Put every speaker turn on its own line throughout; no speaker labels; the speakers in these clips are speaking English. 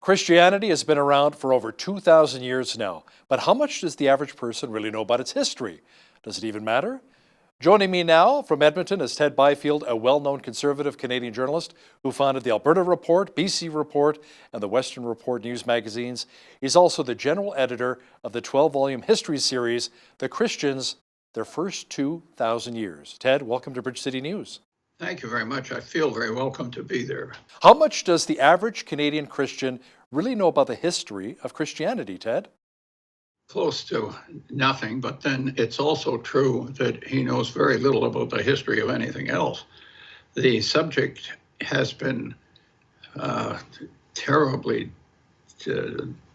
Christianity has been around for over 2,000 years now, but how much does the average person really know about its history? Does it even matter? Joining me now from Edmonton is Ted Byfield, a well-known conservative Canadian journalist who founded the Alberta Report, BC Report, and the Western Report news magazines. He's also the general editor of the 12-volume history series, The Christians, Their First 2,000 Years. Ted, welcome to Bridge City News.
Thank you very much. I feel very welcome to be there.
How much does the average Canadian Christian really know about the history of Christianity, Ted?
Close to nothing, but then it's also true that he knows very little about the history of anything else. The subject has been terribly,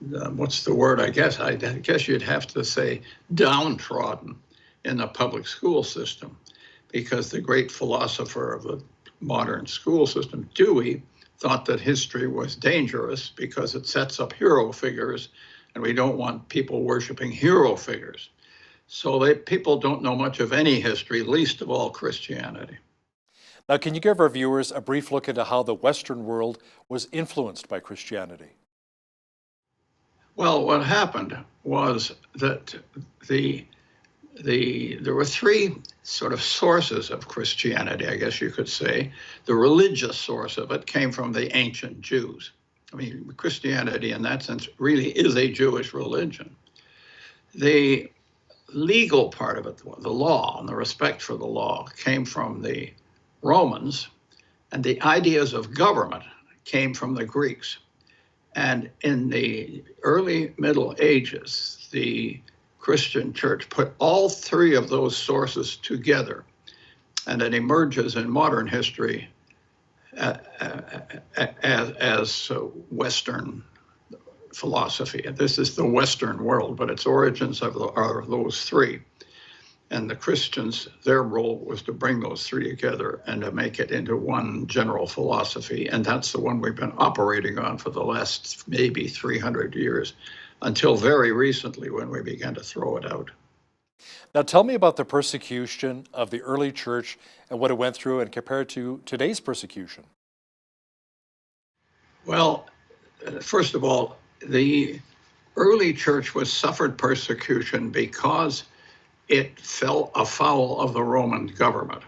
what's the word? I guess you'd have to say downtrodden in the public school system, because the great philosopher of the modern school system, Dewey, thought that history was dangerous because it sets up hero figures, and we don't want people worshiping hero figures. So people don't know much of any history, least of all Christianity.
Now, can you give our viewers a brief look into how the Western world was influenced by Christianity?
Well, what happened was that there were three sort of sources of Christianity, I guess you could say. The religious source of it came from the ancient Jews. I mean, Christianity in that sense really is a Jewish religion. The legal part of it, the law and the respect for the law, came from the Romans, and the ideas of government came from the Greeks. And in the early Middle Ages, the Christian church put all three of those sources together, and it emerges in modern history as Western philosophy. And this is the Western world, but its origins are those three. And the Christians, their role was to bring those three together and to make it into one general philosophy. And that's the one we've been operating on for the last maybe 300 years, until very recently when we began to throw it out.
Now, tell me about the persecution of the early church and what it went through, and compared to today's persecution.
Well, first of all, the early church suffered persecution because it fell afoul of the Roman government.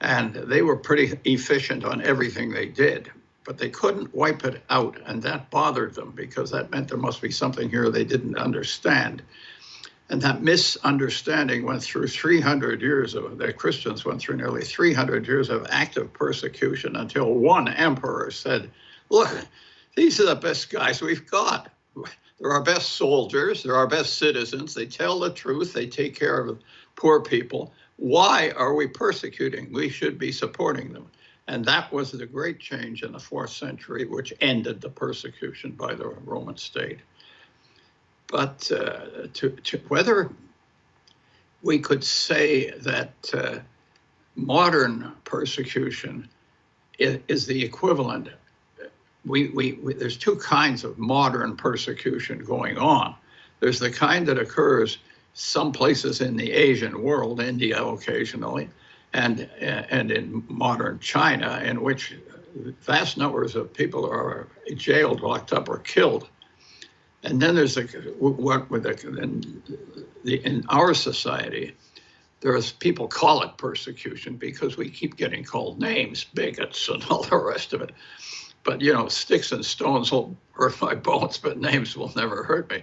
And they were pretty efficient on everything they did, but they couldn't wipe it out. And that bothered them, because that meant there must be something here they didn't understand. And that misunderstanding went through 300 years the Christians went through nearly 300 years of active persecution, until one emperor said, look, these are the best guys we've got. They're our best soldiers, they're our best citizens, they tell the truth, they take care of poor people. Why are we persecuting? We should be supporting them. And that was the great change in the 4th century, which ended the persecution by the Roman state. But whether we could say that modern persecution is the equivalent, there's two kinds of modern persecution going on. There's the kind that occurs some places in the Asian world, India occasionally, and in modern China, in which vast numbers of people are jailed, locked up, or killed. And then there's in our society, there's people call it persecution because we keep getting called names, bigots, and all the rest of it. But, sticks and stones will hurt my bones, but names will never hurt me.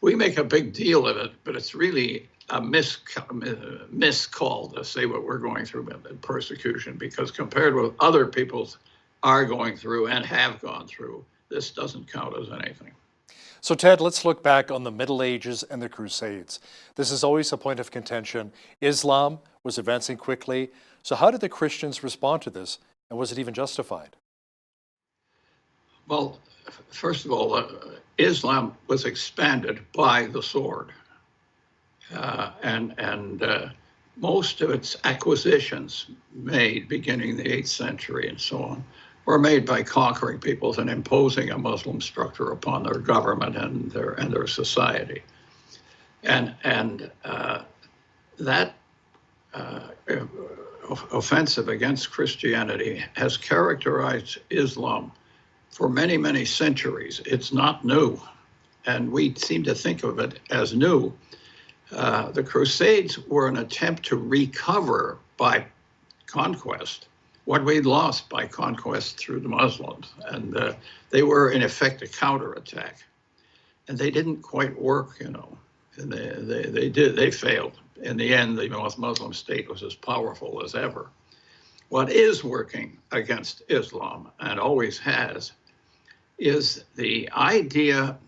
We make a big deal of it, but it's really a miscall to say what we're going through in persecution, because compared with other people are going through and have gone through, this doesn't count as anything.
So, Ted, let's look back on the Middle Ages and the Crusades. This is always a point of contention. Islam was advancing quickly. So how did the Christians respond to this, and was it even justified?
Well, first of all, Islam was expanded by the sword. And most of its acquisitions made beginning the 8th century and so on were made by conquering peoples and imposing a Muslim structure upon their government and their society. And that offensive against Christianity has characterized Islam for many, many centuries. It's not new. And we seem to think of it as new. The Crusades were an attempt to recover by conquest what we'd lost by conquest through the Muslims. And they were, in effect, a counterattack. And they didn't quite work, you know. And they failed. In the end, the Muslim state was as powerful as ever. What is working against Islam, and always has, is the idea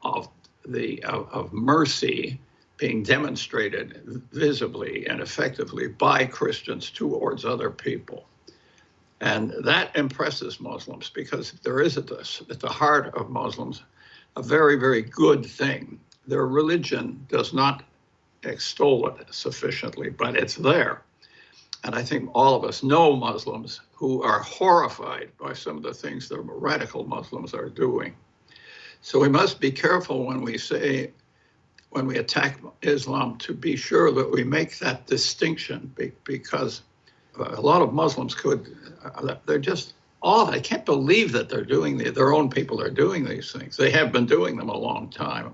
of mercy being demonstrated visibly and effectively by Christians towards other people. And that impresses Muslims, because there is at the heart of Muslims a very, very good thing. Their religion does not extol it sufficiently, but it's there. And I think all of us know Muslims who are horrified by some of the things the radical Muslims are doing. So we must be careful when we attack Islam, to be sure that we make that distinction, because a lot of Muslims they're just awed. I can't believe that they're doing their own people are doing these things. They have been doing them a long time,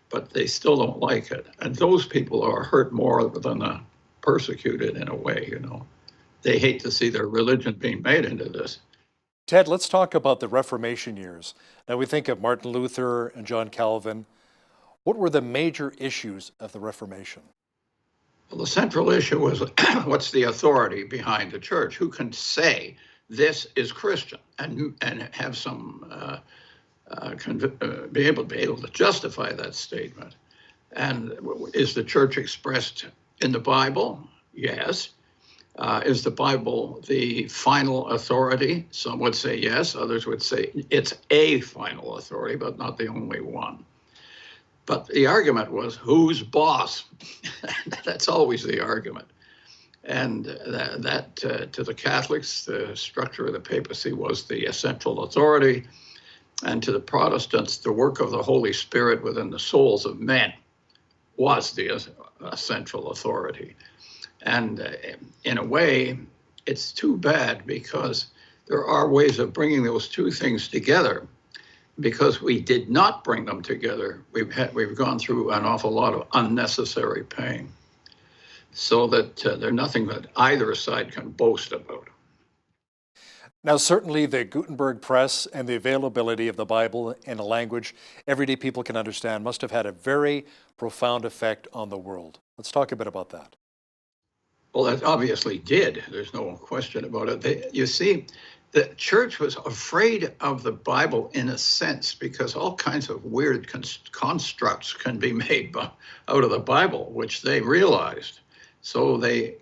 but they still don't like it. And those people are hurt more than the persecuted, in a way, you know. They hate to see their religion being made into this.
Ted, let's talk about the Reformation years. Now we think of Martin Luther and John Calvin. What were the major issues of the Reformation?
Well, the central issue was what's the authority behind the church? Who can say this is Christian and have some be able to justify that statement? And is the church expressed in the Bible? Yes. Is the Bible the final authority? Some would say yes. Others would say it's a final authority, but not the only one. But the argument was, who's boss? That's always the argument. And that to the Catholics, the structure of the papacy was the essential authority. And to the Protestants, the work of the Holy Spirit within the souls of men was the essential authority. And in a way, it's too bad, because there are ways of bringing those two things together. Because we did not bring them together, we've gone through an awful lot of unnecessary pain, so that there's nothing that either side can boast about.
Now, certainly the Gutenberg Press and the availability of the Bible in a language everyday people can understand must have had a very profound effect on the world. Let's talk a bit about that.
Well, that obviously did. There's no question about it. You see, the church was afraid of the Bible in a sense, because all kinds of weird constructs can be made out of the Bible, which they realized. So they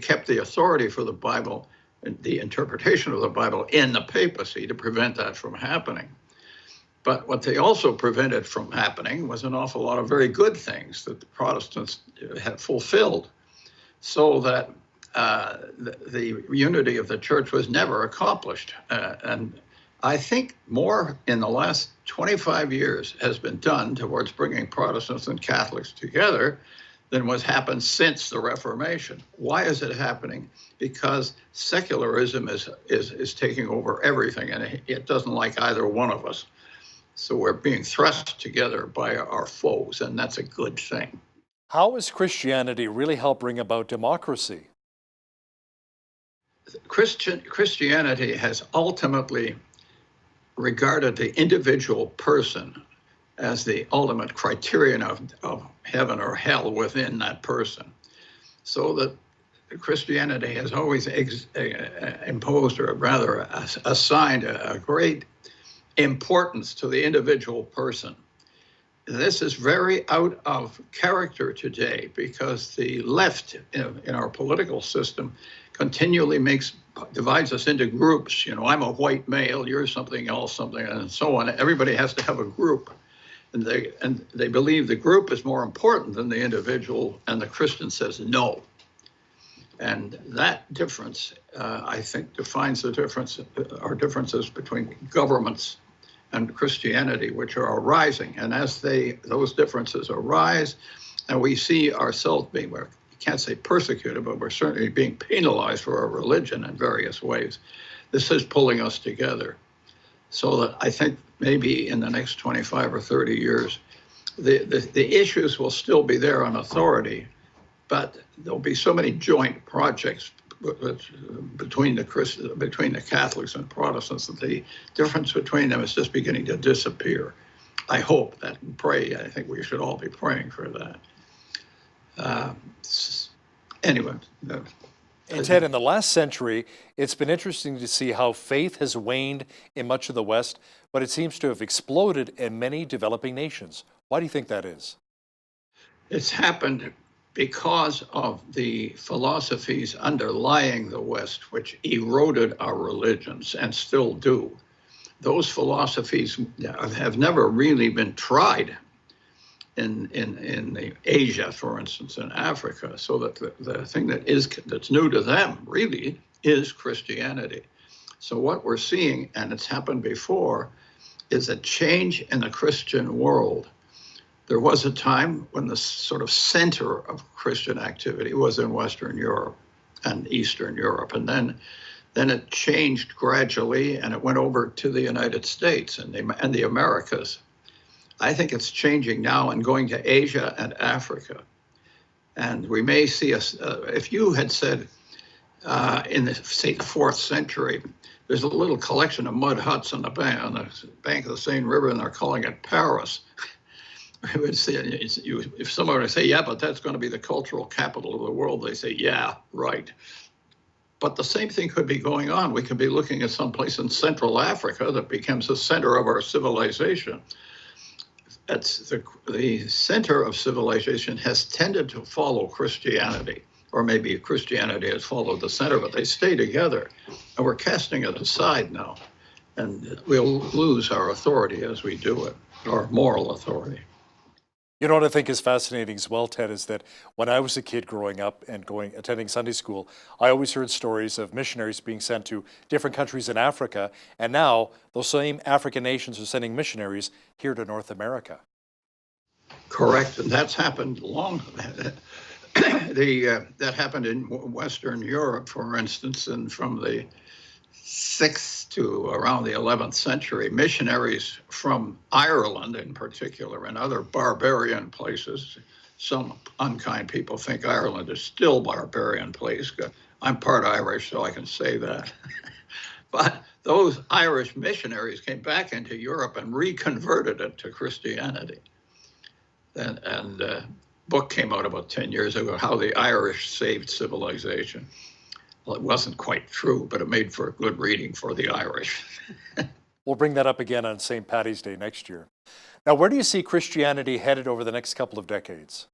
kept the authority for the Bible, the interpretation of the Bible, in the papacy to prevent that from happening. But what they also prevented from happening was an awful lot of very good things that the Protestants had fulfilled, so that the unity of the church was never accomplished. And I think more in the last 25 years has been done towards bringing Protestants and Catholics together than what's happened since the Reformation. Why is it happening? Because secularism is taking over everything, and it doesn't like either one of us. So we're being thrust together by our foes, and that's a good thing.
How has Christianity really helped bring about democracy?
Christianity has ultimately regarded the individual person as the ultimate criterion of heaven or hell within that person. So that Christianity has always imposed, or rather assigned, a great importance to the individual person. This is very out of character today, because the left in our political system continually divides us into groups. You know, I'm a white male, you're something else, something, and so on. Everybody has to have a group. And they believe the group is more important than the individual, and the Christian says no. And that difference, I think, defines the difference, our differences between governments and Christianity, which are arising. And as those differences arise, and we see ourselves being, we can't say persecuted, but we're certainly being penalized for our religion in various ways, this is pulling us together. So that I think maybe in the next 25 or 30 years, the issues will still be there on authority, but there'll be so many joint projects between the Catholics and Protestants that the difference between them is just beginning to disappear. I hope that and pray. I think we should all be praying for that. Anyway.
And Ted, in the last century, it's been interesting to see how faith has waned in much of the West, but it seems to have exploded in many developing nations. Why do you think that is?
It's happened because of the philosophies underlying the West, which eroded our religions and still do. Those philosophies have never really been tried in Asia, for instance, in Africa, so that the thing that's new to them really is Christianity. So what we're seeing, and it's happened before, is a change in the Christian world. There was a time when the sort of center of Christian activity was in Western Europe and Eastern Europe, and then it changed gradually, and it went over to the United States and the Americas. I think it's changing now and going to Asia and Africa. And we may see if you had said in the 4th century, there's a little collection of mud huts on the bank of the Seine River, and they're calling it Paris. I would say, if someone were to say, yeah, but that's going to be the cultural capital of the world, they say, yeah, right. But the same thing could be going on. We could be looking at some place in Central Africa that becomes the center of our civilization. It's the center of civilization has tended to follow Christianity, or maybe Christianity has followed the center, but they stay together. And we're casting it aside now. And we'll lose our authority as we do it, our moral authority.
You know what I think is fascinating as well, Ted, is that when I was a kid growing up and attending Sunday school, I always heard stories of missionaries being sent to different countries in Africa, and now those same African nations are sending missionaries here to North America.
Correct, and that's happened long. That happened in Western Europe, for instance, and from the 6th to around the 11th century, missionaries from Ireland in particular and other barbarian places. Some unkind people think Ireland is still a barbarian place. I'm part Irish, so I can say that. But those Irish missionaries came back into Europe and reconverted it to Christianity. And a book came out about 10 years ago, How the Irish Saved Civilization. Well, it wasn't quite true, but it made for a good reading for the Irish.
We'll bring that up again on St. Paddy's Day next year. Now, where do you see Christianity headed over the next couple of decades?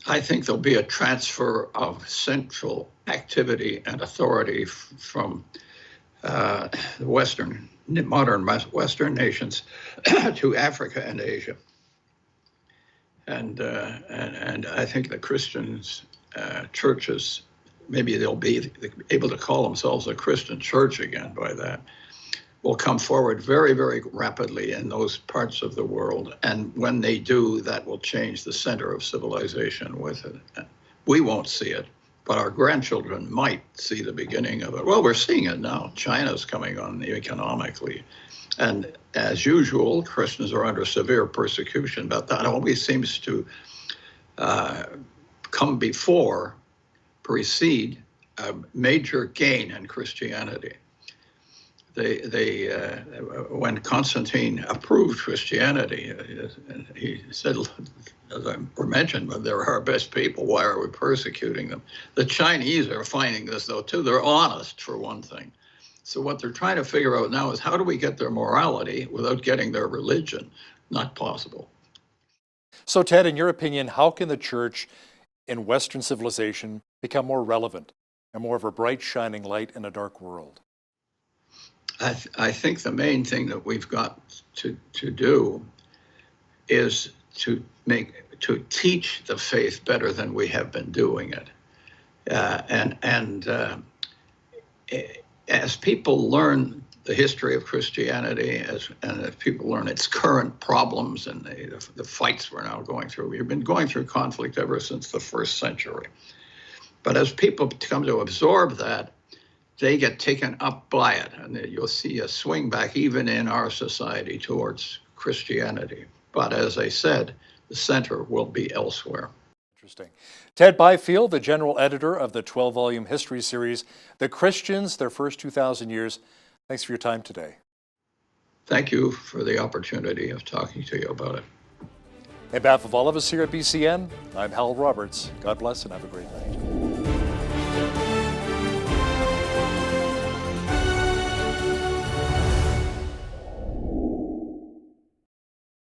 I think there'll be a transfer of central activity and authority from the modern Western nations to Africa and Asia. And I think the Christians, churches, maybe they'll be able to call themselves a Christian church again by that, will come forward very, very rapidly in those parts of the world. And when they do, that will change the center of civilization with it. We won't see it, but our grandchildren might see the beginning of it. Well, we're seeing it now. China's coming on economically. And as usual, Christians are under severe persecution, but that always seems to precede a major gain in Christianity. When Constantine approved Christianity, he said, as I mentioned, but they're our best people. Why are we persecuting them? The Chinese are finding this, though, too. They're honest, for one thing. So what they're trying to figure out now is how do we get their morality without getting their religion? Not possible.
So, Ted, in your opinion, how can the church in Western civilization become more relevant and more of a bright, shining light in a dark world?
I think the main thing that we've got to do is to teach the faith better than we have been doing it, as people learn the history of Christianity, and as people learn its current problems and the fights we're now going through. We've been going through conflict ever since the 1st century. But as people come to absorb that, they get taken up by it, and you'll see a swing back even in our society towards Christianity. But as I said, the center will be elsewhere.
Interesting. Ted Byfield, the general editor of the 12-volume history series, The Christians, Their First 2,000 Years. Thanks for your time today.
Thank you for the opportunity of talking to you about it.
On behalf of all of us here at BCN, I'm Hal Roberts. God bless and have a great night.